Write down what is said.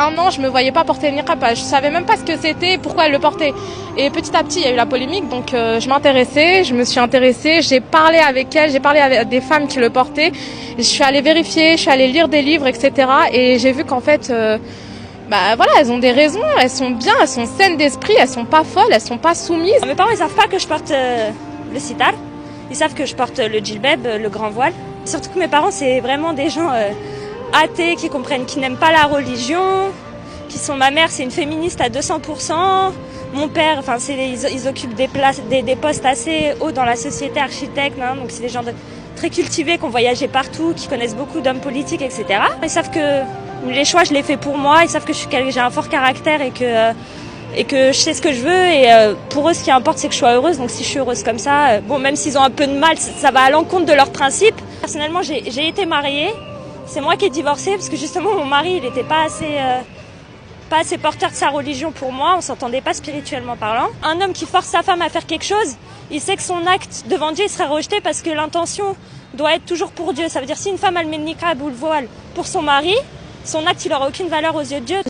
Un an, je me voyais pas porter le niqab, je savais même pas ce que c'était, pourquoi elle le portait. Et petit à petit, il y a eu la polémique, donc je me suis intéressée, j'ai parlé avec elle, j'ai parlé avec des femmes qui le portaient. Je suis allée vérifier, je suis allée lire des livres, etc. Et j'ai vu qu'en fait, voilà, elles ont des raisons, elles sont bien, elles sont saines d'esprit, elles sont pas folles, elles sont pas soumises. Mes parents, ils savent pas que je porte le sitar, ils savent que je porte le djilbab, le grand voile. Surtout que mes parents, c'est vraiment des gens athées, qui comprennent, qui n'aiment pas la religion, ma mère, c'est une féministe à 200%. Mon père, ils occupent des postes assez hauts dans la société, architectes, hein, donc c'est des gens très cultivés, qui ont voyagé partout, qui connaissent beaucoup d'hommes politiques, etc. Ils savent que les choix, je les fais pour moi, ils savent que j'ai un fort caractère et que je sais ce que je veux, et pour eux, ce qui importe, c'est que je sois heureuse. Donc si je suis heureuse comme ça, même s'ils ont un peu de mal, ça va à l'encontre de leurs principes. Personnellement, j'ai été mariée, c'est moi qui ai divorcé, parce que justement, mon mari, il n'était pas assez porteur de sa religion pour moi, on s'entendait pas spirituellement parlant. Un homme qui force sa femme à faire quelque chose, il sait que son acte devant Dieu, il sera rejeté, parce que l'intention doit être toujours pour Dieu. Ça veut dire, si une femme, elle met le niqab ou le voile pour son mari, son acte, il n'aura aucune valeur aux yeux de Dieu.